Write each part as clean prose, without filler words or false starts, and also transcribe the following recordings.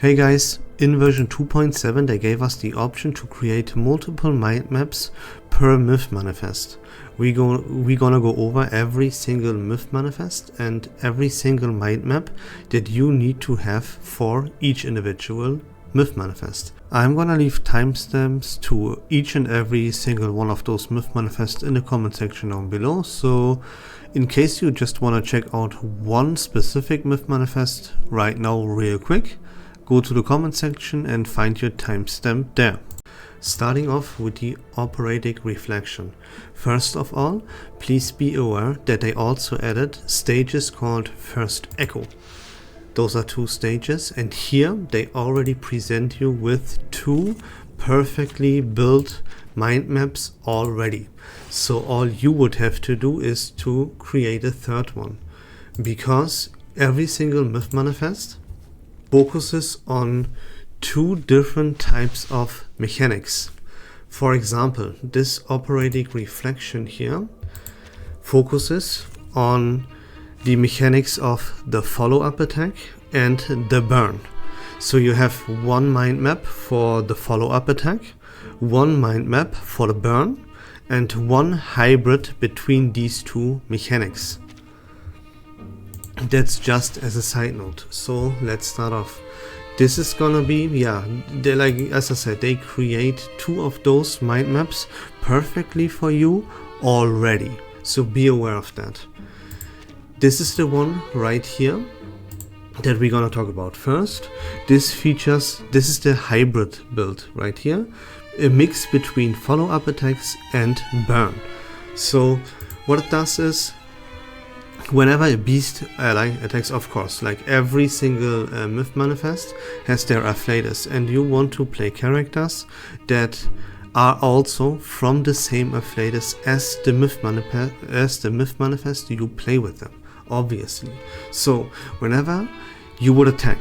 Hey guys, in version 2.7 they gave us the option to create multiple mind maps per myth manifest. We're gonna go over every single myth manifest and every single mind map that you need to have for each individual myth manifest. I'm gonna leave timestamps to each and every single one of those myth manifests in the comment section down below, so in case you just wanna check out one specific myth manifest right now real quick, go to the comment section and find your timestamp there. Starting off with the operatic reflection. First of all, please be aware that they also added stages called First Echo. Those are 2 stages, and here they already present you with 2 perfectly built mind maps already. So all you would have to do is to create a 3rd one, because every single myth manifest focuses on 2 different types of mechanics. For example, this operatic reflection here focuses on the mechanics of the follow-up attack and the burn. So you have one mind map for the follow-up attack, one mind map for the burn, and one hybrid between these 2 mechanics. That's just as a side note. So let's start off. This is gonna be, they, like as I said, they create 2 of those mind maps perfectly for you already. So be aware of that. This is the one right here that we're gonna talk about first. This is the hybrid build right here, a mix between follow-up attacks and burn. So what it does is, whenever a beast ally attacks, of course, like every single myth manifest has their afflatus, and you want to play characters that are also from the same afflatus as the myth manifest you play with them, obviously. So whenever you would attack,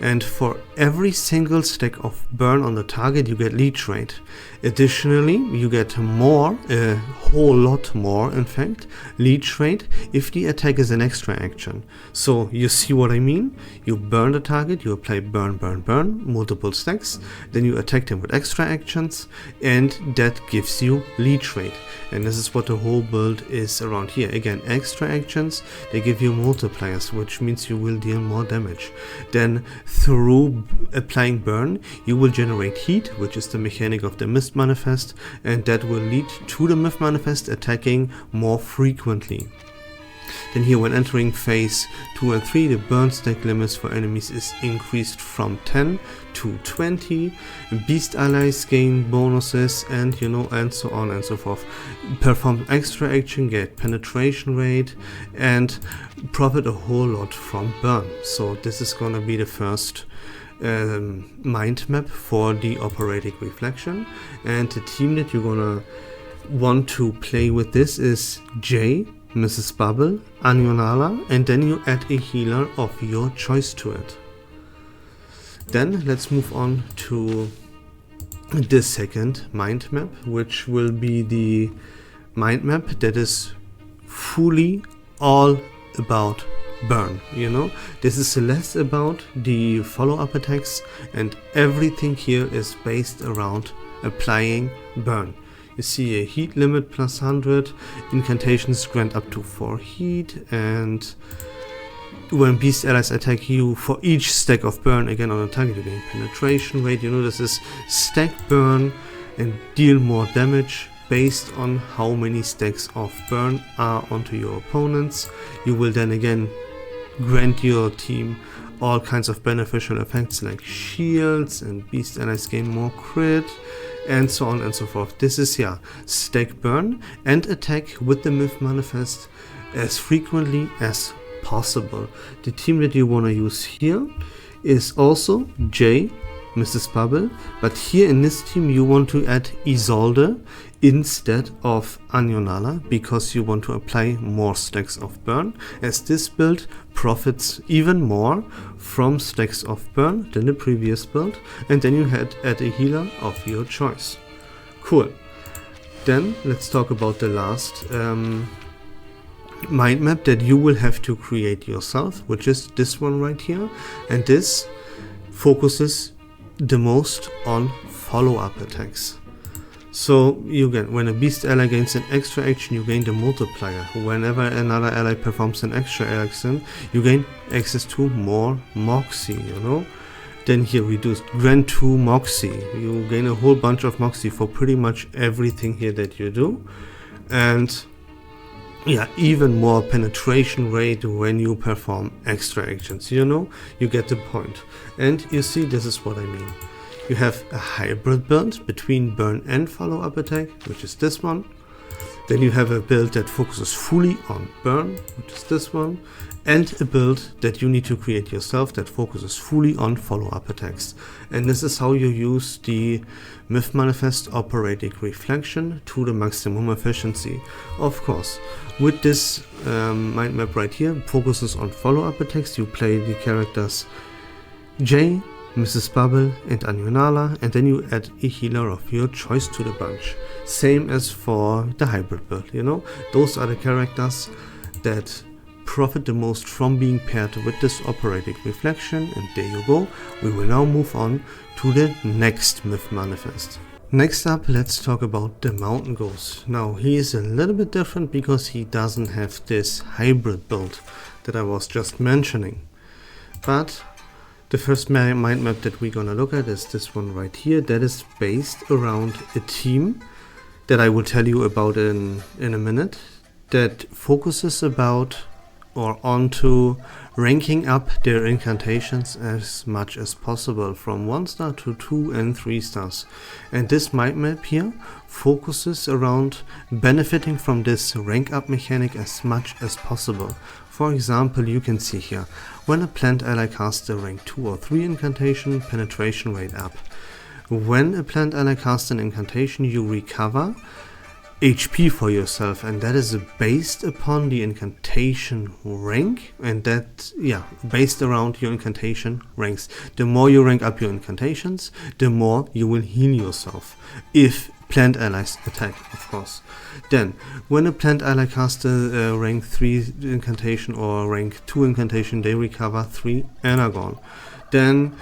and for every single stack of burn on the target you get leech rate. Additionally, you get more, a whole lot more in fact, leech rate if the attack is an extra action. So you see what I mean? You burn the target, you apply burn, multiple stacks, then you attack them with extra actions, and that gives you leech rate. And this is what the whole build is around here. Again, extra actions, they give you multipliers, which means you will deal more damage. Then through applying burn, you will generate heat, which is the mechanic of the mist manifest, and that will lead to the myth manifest attacking more frequently. Then here, when entering phase 2 and 3, the burn stack limits for enemies is increased from 10 to 20. Beast allies gain bonuses, and and so on and so forth. Perform extra action, get penetration rate, and profit a whole lot from burn. So this is gonna be the first mind map for the operatic reflection, and the team that you're gonna want to play with this is Jay, Mrs. Bubble, Anionala, and then you add a healer of your choice to it. Then let's move on to the second mind map, which will be the mind map that is fully all about burn. This is less about the follow-up attacks, and everything here is based around applying burn. You see a heat limit plus 100, incantations grant up to 4 heat, and when beast allies attack you, for each stack of burn again on a target you gain penetration rate. This is stack burn and deal more damage based on how many stacks of burn are onto your opponents. You will then again grant your team all kinds of beneficial effects like shields, and beast allies gain more crit, and so on and so forth. This is stack burn and attack with the myth manifest as frequently as possible. The team that you want to use here is also Jay, Mrs. Bubble, but here in this team you want to add Isolde instead of Anionala, because you want to apply more stacks of burn, as this build profits even more from stacks of burn than the previous build, and then you add a healer of your choice. Cool. Then let's talk about the last mind map that you will have to create yourself, which is this one right here, and this focuses the most on follow-up attacks. So you get, when a beast ally gains an extra action, you gain the multiplier. Whenever another ally performs an extra action, you gain access to more Moxie, you know. Then here reduced grant 2 Moxie. You gain a whole bunch of Moxie for pretty much everything here that you do. And yeah, even more penetration rate when you perform extra actions, you know, you get the point. And you see, this is what I mean. You have a hybrid build between burn and follow-up attack, which is this one. Then you have a build that focuses fully on burn, which is this one. And a build that you need to create yourself that focuses fully on follow-up attacks. And this is how you use the Myth Manifest Operatic Reflection to the maximum efficiency. Of course, with this mind map right here, focuses on follow-up attacks. You play the characters Jay, Mrs. Bubble and Anionala, and then you add a healer of your choice to the bunch. Same as for the hybrid build, you know. Those are the characters that profit the most from being paired with this operatic reflection, and there you go. We will now move on to the next Myth Manifest. Next up, let's talk about the Mountain Ghost. Now, he is a little bit different because he doesn't have this hybrid build that I was just mentioning. But the first mind map that we're gonna look at is this one right here, that is based around a team that I will tell you about in a minute, that focuses about or onto ranking up their incantations as much as possible from 1 star to 2 and 3 stars. And this mind map here focuses around benefiting from this rank up mechanic as much as possible. For example, you can see here, when a plant ally casts a rank 2 or 3 incantation, penetration rate up. When a plant ally casts an incantation, you recover HP for yourself, and that is based upon the incantation rank, and that, yeah, based around your incantation ranks. The more you rank up your incantations, the more you will heal yourself, if plant allies attack, of course. Then, when a plant ally casts a rank 3 incantation or rank 2 incantation, they recover 3 Energon. Then,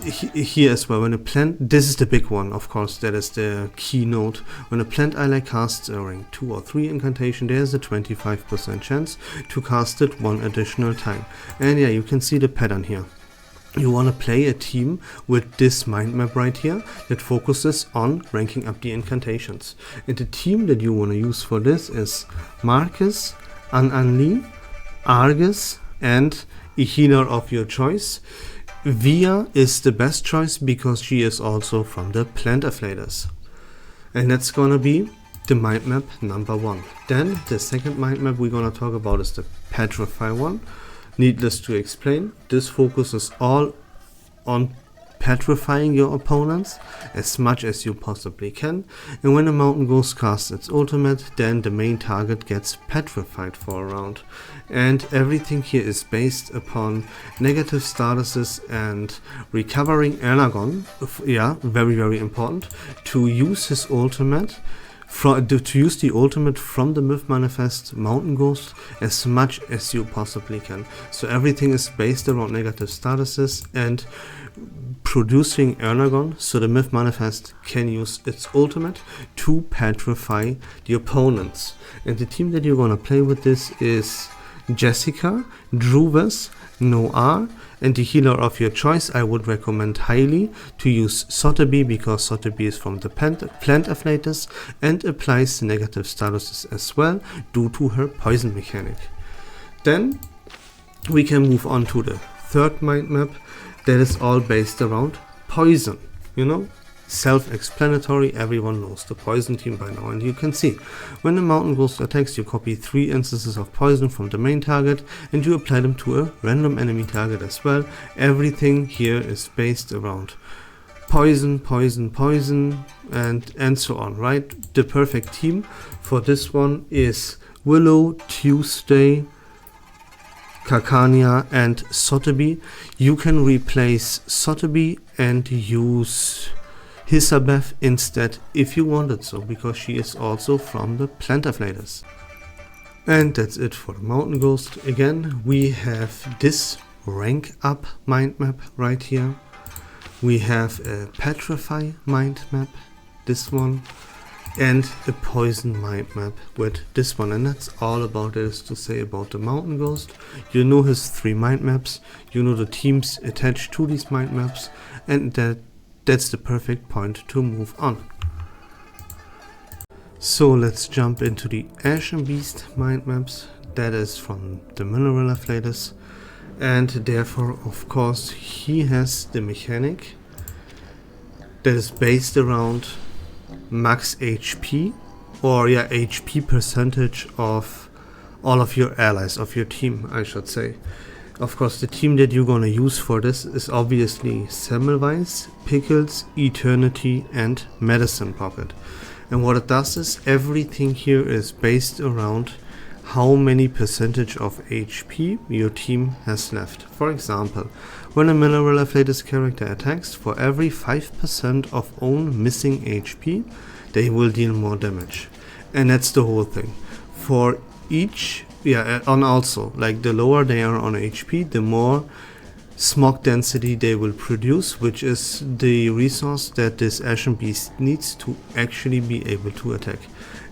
here as well, when a plant, this is the big one, of course, that is the keynote. When a plant ally casts a rank 2 or 3 incantation, there's a 25% chance to cast it 1 additional time. And yeah, you can see the pattern here. You want to play a team with this mind map right here that focuses on ranking up the incantations. And the team that you want to use for this is Marcus, An-An-Li, Argus, and a healer of your choice. Via is the best choice because she is also from the Plant Afflators. And that's gonna be the mind map number 1. Then the second mind map we're gonna talk about is the Petrify one. Needless to explain, this focuses all on petrifying your opponents as much as you possibly can, and when a Mountain Ghost casts its ultimate, then the main target gets petrified for a round. And everything here is based upon negative statuses and recovering Energon, yeah, very very important, to use his ultimate, to use the ultimate from the Myth Manifest Mountain Ghost as much as you possibly can. So everything is based around negative statuses and producing Energon, so the Myth Manifest can use its ultimate to petrify the opponents. And the team that you're gonna play with this is Jessica, Druvis, Noir, and the healer of your choice. I would recommend highly to use Sotheby because Sotheby is from the Plant Afflators and applies negative statuses as well due to her poison mechanic. Then we can move on to the third mind map that is all based around poison, you know, self-explanatory, everyone knows the poison team by now. And you can see, when the Mountain Ghost attacks, you copy 3 instances of poison from the main target and you apply them to a random enemy target as well. Everything here is based around poison, poison, poison, and so on, right? The perfect team for this one is Willow, Tuesday, Carcania, and Sotheby. You can replace Sotheby and use Hisabeth instead if you wanted so, because she is also from the Plant Afflators. And that's it for the Mountain Ghost. Again, we have this rank up mind map right here. We have a Petrify mind map, this one, and a Poison mind map with this one. And that's all about there is to say about the Mountain Ghost. You know his 3 mind maps, you know the teams attached to these mind maps, and that's the perfect point to move on. So let's jump into the Ashen Beast mind maps. That is from the Mineral Afflators, and therefore of course he has the mechanic that is based around max HP, or yeah, HP percentage of all of your allies, of your team I should say. Of course the team that you're gonna use for this is obviously Semmelweis, Pickles, Eternity and Medicine Pocket. And what it does is everything here is based around how many percentage of HP your team has left. For example, when a Mineral Afflators character attacks, for every 5% of own missing HP, they will deal more damage. And that's the whole thing. For each, and also, like the lower they are on HP, the more smog density they will produce, which is the resource that this Ashen Beast needs to actually be able to attack.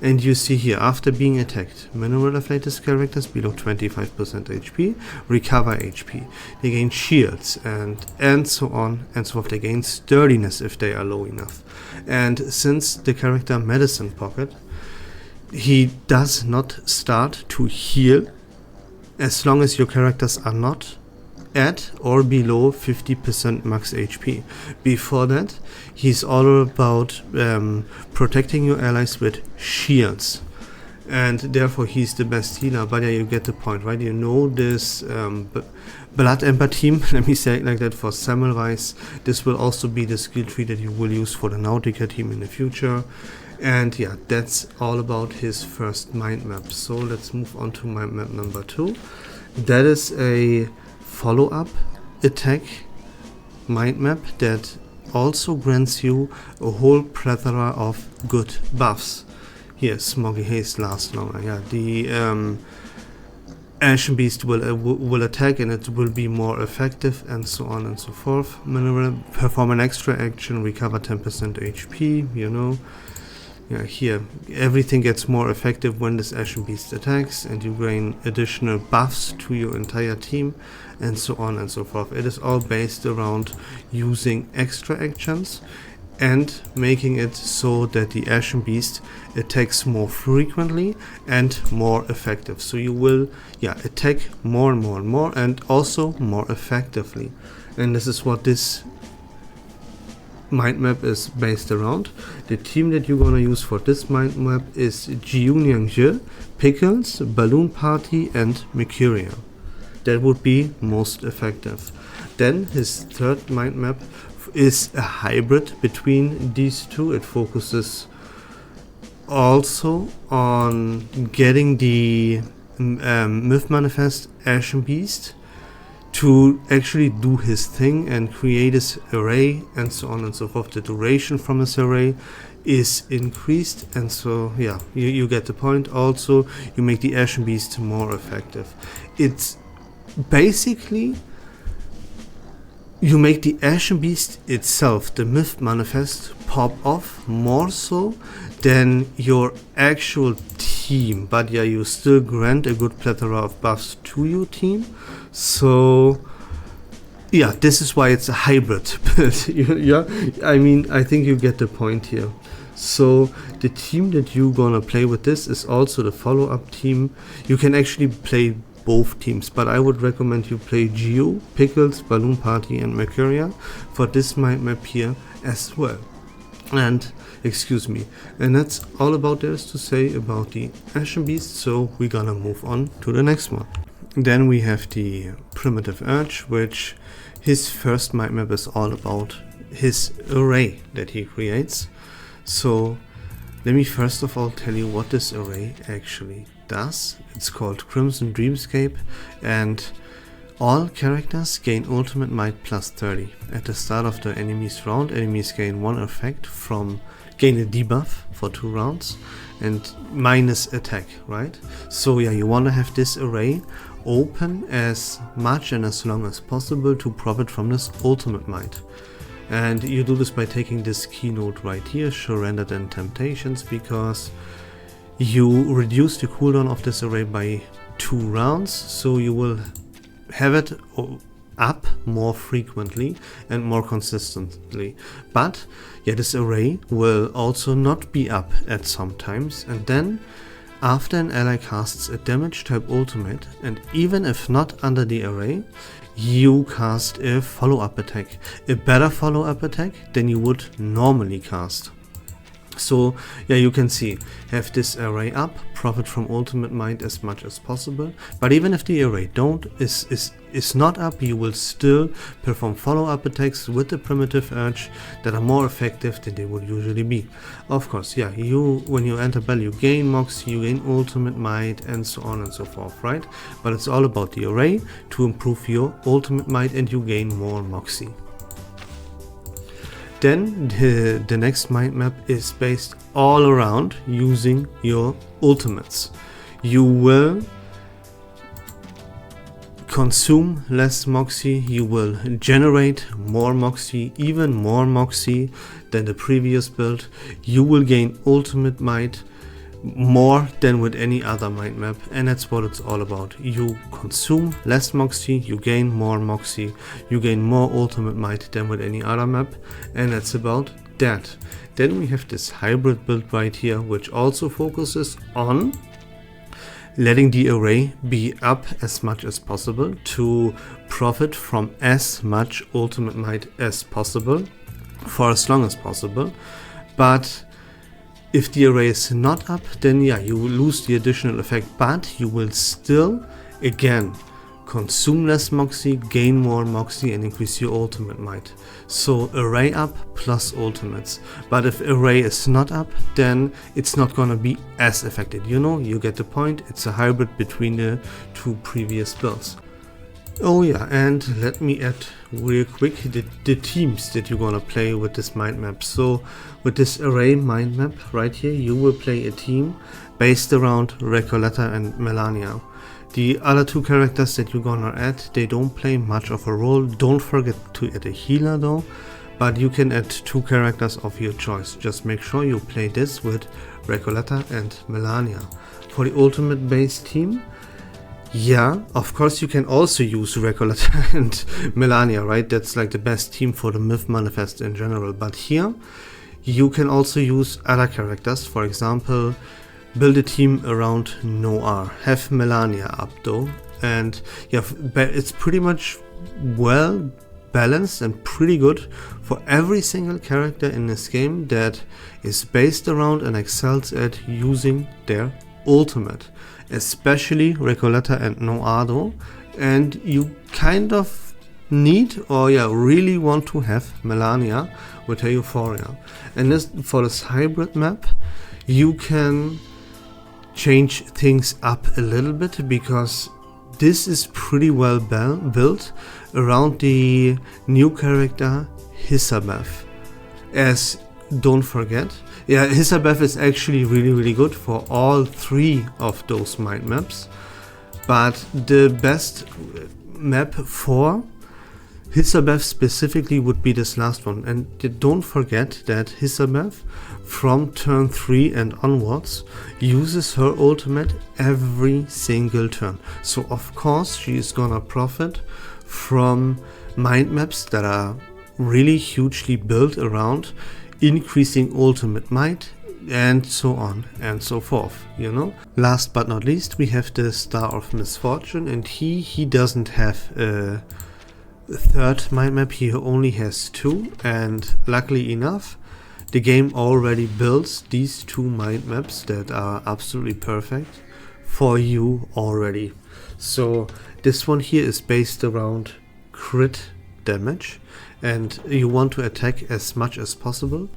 And you see here, after being attacked, Mineral Afflators characters below 25% HP recover HP. They gain shields and so on and so forth. They gain sturdiness if they are low enough. And since the character Medicine Pocket, he does not start to heal as long as your characters are not at or below 50% max HP. Before that, he's all about protecting your allies with shields, and therefore he's the best healer. But yeah, you get the point, right? You know this Blood Ember team, let me say it like that, for Semmelweis. This will also be the skill tree that you will use for the Nautica team in the future. And yeah, that's all about his first mind map. So let's move on to mind map number 2. That is a follow-up attack mind map that also grants you a whole plethora of good buffs. Here, Smoggy Haze lasts longer. Yeah, the Ashen Beast will attack and it will be more effective, and so on and so forth. Mineral, perform an extra action, recover 10% HP, you know. Yeah, here everything gets more effective when this Ashen Beast attacks, and you gain additional buffs to your entire team, and so on and so forth. It is all based around using extra actions and making it so that the Ashen Beast attacks more frequently and more effective. So you will attack more and more and more, and also more effectively. And this is what this mind map is based around. The team that you're gonna use for this mind map is Jiuniangje, Pickles, Balloon Party and Mercurial. That would be most effective. Then his third mind map is a hybrid between these two. It focuses also on getting the Myth Manifest Ashen Beast to actually do his thing and create his array, and so on and so forth. The duration from his array is increased, and so yeah, you get the point. Also, you make the Ashen Beast more effective. It's basically, you make the Ashen Beast itself, the Myth Manifest, pop off more so than your actual team. But yeah, you still grant a good plethora of buffs to your team. So yeah, this is why it's a hybrid. But yeah, I mean, I think you get the point here. So the team that you're gonna play with this is also the follow-up team. You can actually play both teams, but I would recommend you play Geo, Pickles, Balloon Party and Mercurial for this mind map here as well. And excuse me, and that's all about there is to say about the Ashen Beast. So we're gonna move on to the next one. Then we have the PrimitiveUrge, which his first mind map is all about his array that he creates. So let me first of all tell you what this array actually does. It's called Crimson Dreamscape, and all characters gain ultimate might plus 30. At the start of the enemy's round, enemies gain one effect from gain a debuff for 2 rounds and minus attack, right? So yeah, you want to have this array open as much and as long as possible to profit from this ultimate might. And you do this by taking this keynote right here, show rendered and temptations, because you reduce the cooldown of this array by 2 rounds, so you will have it up more frequently and more consistently. But yeah, this array will also not be up at some times, and then after an ally casts a damage type ultimate, and even if not under the array, you cast a follow-up attack, a better follow-up attack than you would normally cast. So yeah, you can see, have this array up, profit from ultimate might as much as possible, but even if the array is not up, you will still perform follow-up attacks with the primitive urge that are more effective than they would usually be. Of course, yeah, when you enter battle, you gain moxie, you gain ultimate might, and so on and so forth, right? But it's all about the array to improve your ultimate might, and you gain more moxie. Then the next mind map is based all around using your ultimates. You will consume less moxie, you will generate more moxie, even more moxie than the previous build. You will gain ultimate might more than with any other mind map, and that's what it's all about. You consume less moxie, you gain more moxie, you gain more ultimate might than with any other map, and that's about that. Then we have this hybrid build right here, which also focuses on letting the array be up as much as possible to profit from as much ultimate might as possible for as long as possible. But if the array is not up, then yeah, you will lose the additional effect, but you will still, again, consume less moxie, gain more moxie, and increase your ultimate might. So array up plus ultimates. But if array is not up, then it's not gonna be as effective. You know, you get the point. It's a hybrid between the two previous builds. Oh yeah, and let me add real quick the teams that you're gonna play with this mind map. So with this array mind map right here, you will play a team based around Recoleta and Melania. The other two characters that you're gonna add, they don't play much of a role. Don't forget to add a healer though, but you can add 2 characters of your choice. Just make sure you play this with Recoleta and Melania. For the ultimate base team, yeah, of course you can also use Recoleta and Melania, right? That's like the best team for the Myth Manifest in general. But here, you can also use other characters. For example, build a team around Noir. Have Melania up though. And yeah, it's pretty much well balanced and pretty good for every single character in this game that is based around and excels at using their ultimate. Especially Recoleta and Noado, and you kind of need, or yeah, really want to have Melania with her Euphoria. And this, for this hybrid map, you can change things up a little bit, because this is pretty well built around the new character Hisabeth. As don't forget, yeah, Hisabeth is actually really good for all 3 of those mind maps, but the best map for Hisabeth specifically would be this last one. And don't forget that Hisabeth from turn 3 and onwards uses her ultimate every single turn. So of course she is gonna profit from mind maps that are really hugely built around increasing ultimate might, and so on and so forth, you know. Last but not least, we have the Star of Misfortune, and he doesn't have a 3rd mind map, he only has 2, and luckily enough, the game already builds these 2 mind maps that are absolutely perfect for you already. So this one here is based around crit damage, and you want to attack as much as possible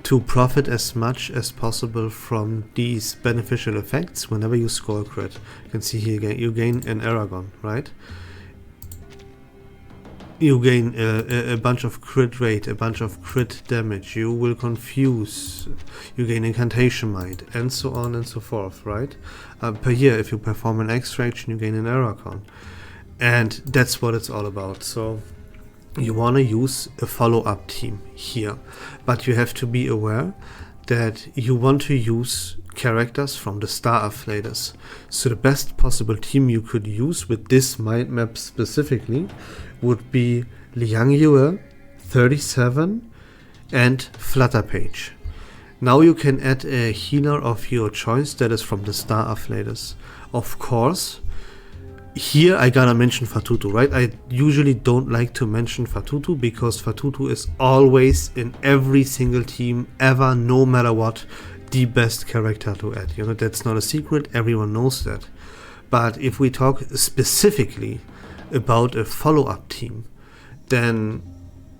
to profit as much as possible from these beneficial effects whenever you score a crit. You can see here you gain an Aragon, right? You gain a bunch of crit rate, a bunch of crit damage, you will confuse, you gain incantation might, and so on and so forth, right? Per year, if you perform an extraction, you gain an Aragon. And that's what it's all about. So you want to use a follow-up team here, but you have to be aware that you want to use characters from the star affiliators. So the best possible team you could use with this mind map specifically would be Liang Yue, 37 and Flutterpage. Now you can add a healer of your choice that is from the star affiliators. Of course, here I gotta mention Fatutu, right? I usually don't like to mention Fatutu because Fatutu is always in every single team ever, no matter what, the best character to add. You know, that's not a secret, everyone knows that. But if we talk specifically about a follow-up team, then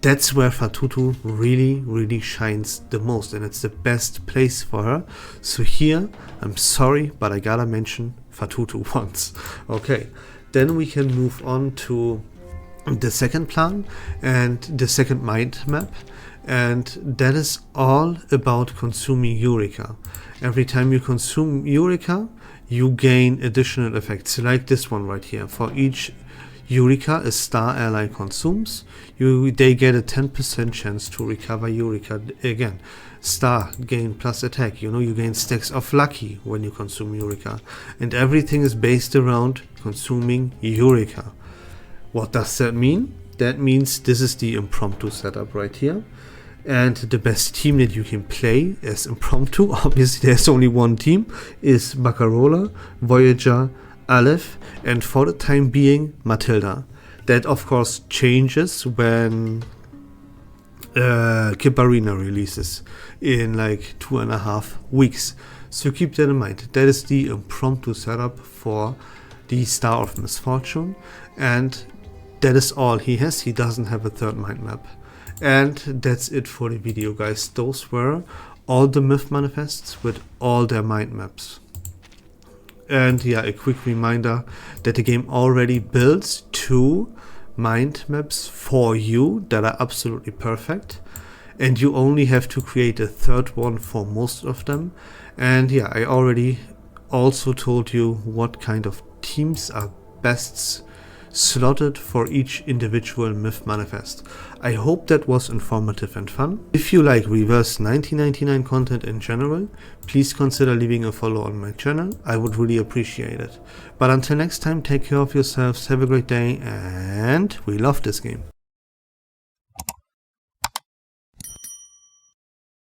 that's where Fatutu really shines the most, and it's the best place for her. So here, I'm sorry, but I gotta mention Fatutu once. Okay, then we can move on to the second plan and the second mind map, and that is all about consuming Eureka. Every time you consume Eureka, you gain additional effects, like this one right here. For each Eureka a star ally consumes, they get a 10% chance to recover Eureka. Again, star gain plus attack, you know, you gain stacks of lucky when you consume Eureka, and everything is based around consuming Eureka. What does that mean? That means this is the impromptu setup right here, and the best team that you can play as impromptu, obviously there's only one team, is Baccarola, Voyager, Aleph, and for the time being Matilda. That of course changes when Kibarina releases in like 2.5 weeks, so keep that in mind. That is the impromptu setup for the Star of Misfortune, and that is all he has. He doesn't have a third mind map. And that's it for the video, guys. Those were all the myth manifests with all their mind maps. And yeah, a quick reminder that the game already builds 2 mind maps for you that are absolutely perfect, and you only have to create a third one for most of them. And yeah, I already also told you what kind of teams are best slotted for each individual myth manifest. I hope that was informative and fun. If you like Reverse1999 content in general, please consider leaving a follow on my channel. I would really appreciate it. But until next time, take care of yourselves, have a great day, and we love this game.